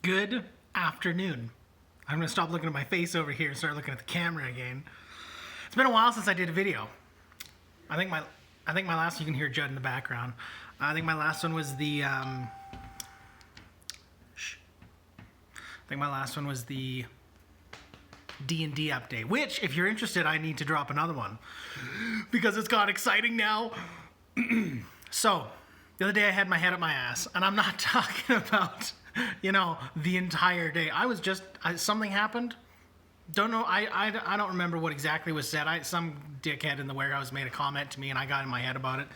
Good afternoon. I'm going to stop looking at my face over here and start looking at the camera again. It's been a while since I did a video. I think my last, you can hear Judd in the background. I think my last one was the D&D update, which, if you're interested, I need to drop another one because it's got exciting now. So, the other day I had my head up my ass, and I'm not talking about, the entire day. Something happened. Don't know. I don't remember what exactly was said. Some dickhead in the warehouse made a comment to me, and I got in my head about it.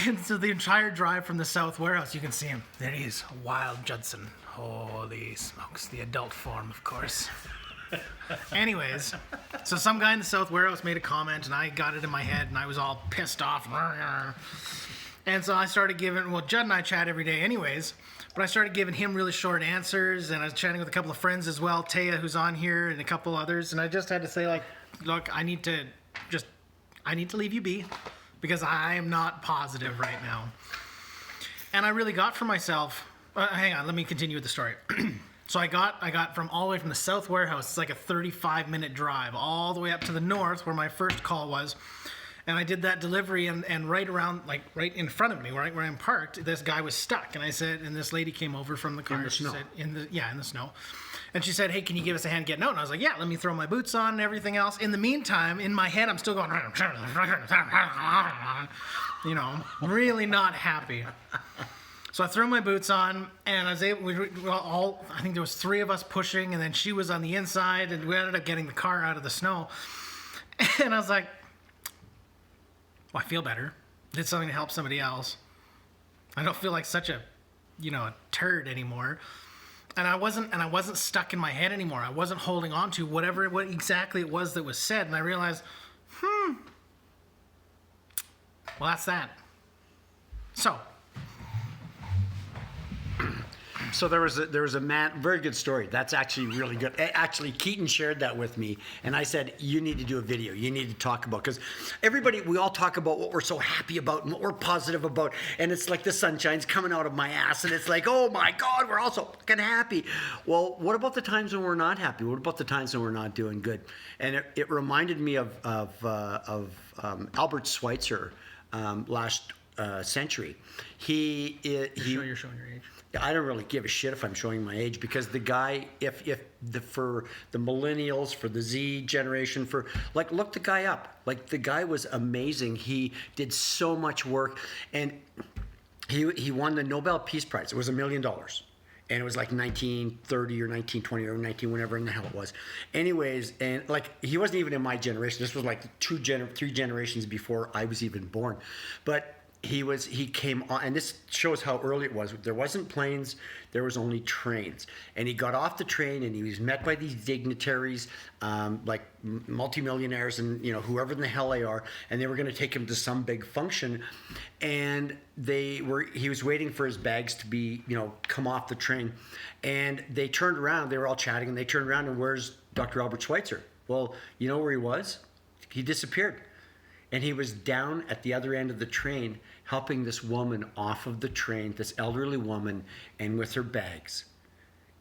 And so the entire drive from the South Warehouse, you can see him. There he is, Wild Judson. Holy smokes, the adult form, of course. Anyways, so some guy in the South Warehouse made a comment, and I got it in my head, and I was all pissed off. And so I started giving, Judd and I chat every day anyways, but I started giving him really short answers, and I was chatting with a couple of friends as well, Taya, who's on here, and a couple others, and I just had to say, look, I need to leave you be, because I am not positive right now. And I really got for myself, hang on, let me continue with the story. So I got from all the way from the South Warehouse, it's like a 35-minute drive, all the way up to the north where my first call was. And I did that delivery, and right around, right in front of me, right where I'm parked, this guy was stuck. And I said, and this lady came over from the car. In the snow. Said, in the snow. And she said, hey, can you give us a hand getting out? And I was like, yeah, let me throw my boots on and everything else. In the meantime, in my head, I'm still going, really not happy. So I threw my boots on, and I was able, I think there was 3 of us pushing, and then she was on the inside, and we ended up getting the car out of the snow. And I was like, well, I feel better. Did something to help somebody else. I don't feel like such a turd anymore. And I wasn't stuck in my head anymore. I wasn't holding on to what exactly it was that was said. And I realized, well, that's that. So there was a man, very good story. That's actually really good. Actually, Keaton shared that with me, and I said, you need to do a video. You need to talk about, because we all talk about what we're so happy about and what we're positive about, and it's like the sunshine's coming out of my ass, and it's like, oh my God, we're all so fucking happy. Well, what about the times when we're not happy? What about the times when we're not doing good? And it reminded me of Albert Schweitzer last century. You're showing your age. I don't really give a shit if I'm showing my age, because the guy, for the millennials, for the Z generation, look the guy up. The guy was amazing. He did so much work, and he won the Nobel Peace Prize. It was $1 million. And it was like 1930 or 1920 or 19, whenever in the hell it was. Anyways, and he wasn't even in my generation. This was like 3 generations before I was even born. But he came on, and this shows how early it was. There wasn't planes, there was only trains. And he got off the train, and he was met by these dignitaries, multimillionaires, and whoever in the hell they are, and they were going to take him to some big function. And he was waiting for his bags to be, come off the train. And they turned around, they were all chatting, and they turned around, and where's Dr. Albert Schweitzer? Well, you know where he was? He disappeared. And he was down at the other end of the train helping this woman off of the train, this elderly woman, and with her bags.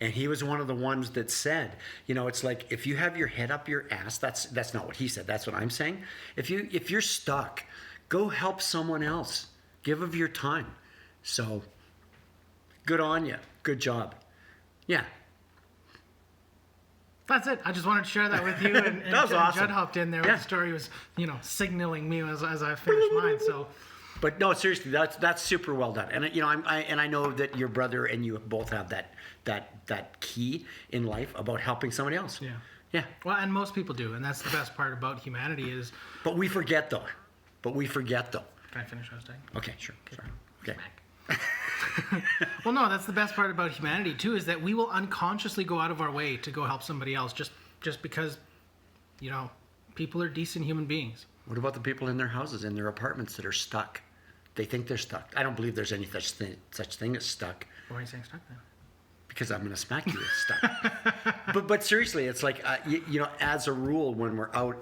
And he was one of the ones that said, it's like, if you have your head up your ass, that's not what he said, that's what I'm saying. If you're stuck, go help someone else. Give of your time. So, good on you. Good job. Yeah. That's it. I just wanted to share that with you. And that was awesome. Judd hopped in there. Yeah. The story was, signaling me as I finished mine. So, but no, seriously, that's super well done. And I know that your brother and you both have that key in life about helping somebody else. Yeah. Yeah. Well, and most people do, and that's the best part about humanity is. But we forget though. Can I finish what I was saying? Okay, sure. Sorry. Okay. Well, no, that's the best part about humanity too, is that we will unconsciously go out of our way to go help somebody else just because, people are decent human beings. What about the people in their houses, in their apartments that are stuck? They think they're stuck. I don't believe there's any such thing as stuck. Why are you saying stuck then? Because I'm going to smack you with stuff. But seriously, it's like, as a rule, when we're out,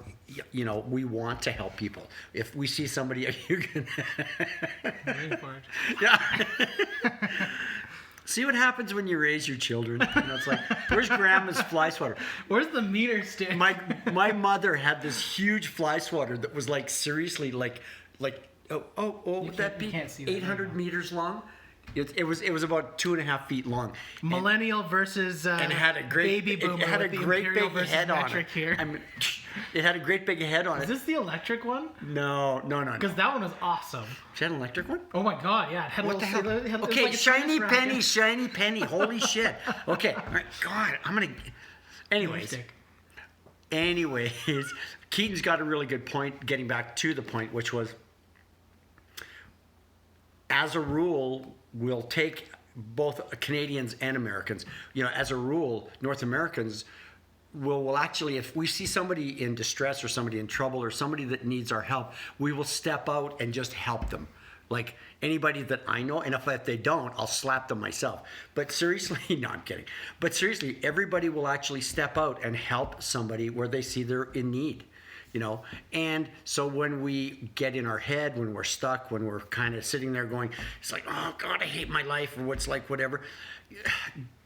we want to help people. If we see somebody, you can... Waiting for it. Yeah. See what happens when you raise your children. It's like, where's grandma's fly swatter? Where's the meter stick? My mother had this huge fly swatter that was like seriously like would that be you can't see that 800 meters long? It was about 2.5 feet long. Millennial versus And it had a great baby boomer. It had a with the great imperial big versus head on metric it. here. I mean, it had a great big head on Is it. this the electric one? No. Because that one was awesome. She had an electric one? Oh my god, yeah. It had What a the little, hell? it had- it was Okay, like a shiny tennis penny, racket. shiny penny. Holy shit. Okay, all right, God, I'm gonna. Anyways, Stick. Keaton's got a really good point. Getting back to the point, which was, as a rule, we'll take both Canadians and Americans. As a rule, North Americans will actually, if we see somebody in distress or somebody in trouble or somebody that needs our help, we will step out and just help them. Like anybody that I know, and if they don't, I'll slap them myself. But seriously, no, I'm kidding. But seriously, everybody will actually step out and help somebody where they see they're in need. And so when we get in our head, when we're stuck, when we're kind of sitting there going, it's like, oh God, I hate my life, or what's like, whatever,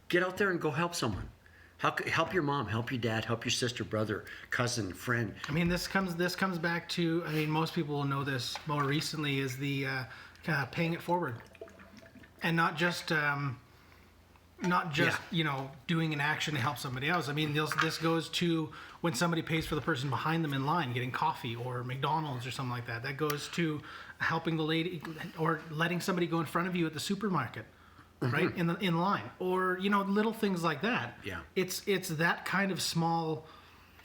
get out there and go help someone. Help your mom, help your dad, help your sister, brother, cousin, friend. I mean, this comes back to, I mean, most people will know this more recently, is the paying it forward. And not just doing an action to help somebody else. I mean, this goes to when somebody pays for the person behind them in line getting coffee or McDonald's or something like that. That goes to helping the lady or letting somebody go in front of you at the supermarket, right, in line, or little things like that. Yeah. It's that kind of small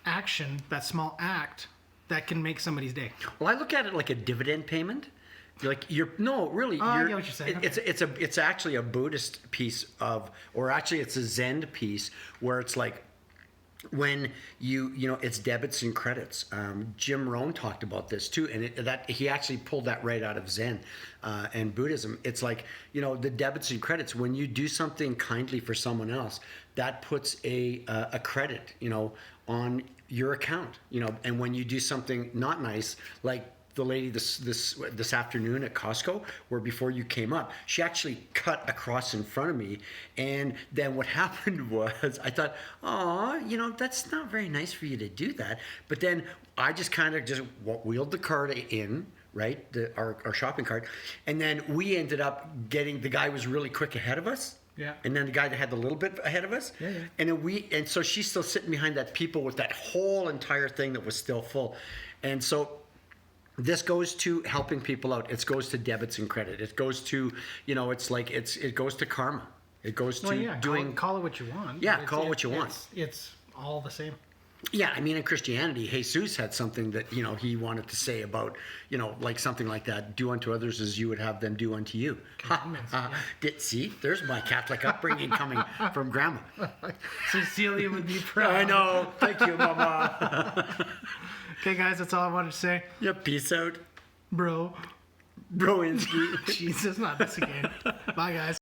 action, that small act, that can make somebody's day. Well, I look at it like a dividend payment. No, really. I get what you're saying. It's actually a Buddhist piece or actually it's a Zen piece where it's like when it's debits and credits. Jim Rohn talked about this too, and he actually pulled that right out of Zen and Buddhism. It's like the debits and credits. When you do something kindly for someone else, that puts a credit on your account. And when you do something not nice, like the lady this afternoon at Costco, where before you came up, she actually cut across in front of me, and then what happened was I thought, oh, that's not very nice for you to do that. But then I just kind of just wheeled the cart in, right, our shopping cart, and then we ended up getting, the guy was really quick ahead of us. Yeah. And then the guy that had the little bit ahead of us. Yeah. And so she's still sitting behind that people with that whole entire thing that was still full. And so this goes to helping people out. It goes to debits and credit. It goes to, it's like it goes to karma. It goes to doing. Call it what you want. Yeah, call it what you want. It's all the same. Yeah, I mean, in Christianity, Jesus had something that he wanted to say about like something like that. Do unto others as you would have them do unto you. See, there's my Catholic upbringing coming from Grandma. Cecilia would be proud. I know. Thank you, Mama. Okay, guys, that's all I wanted to say. Yeah, peace out, Bro. Broinski. Jesus, not this again. Bye, guys.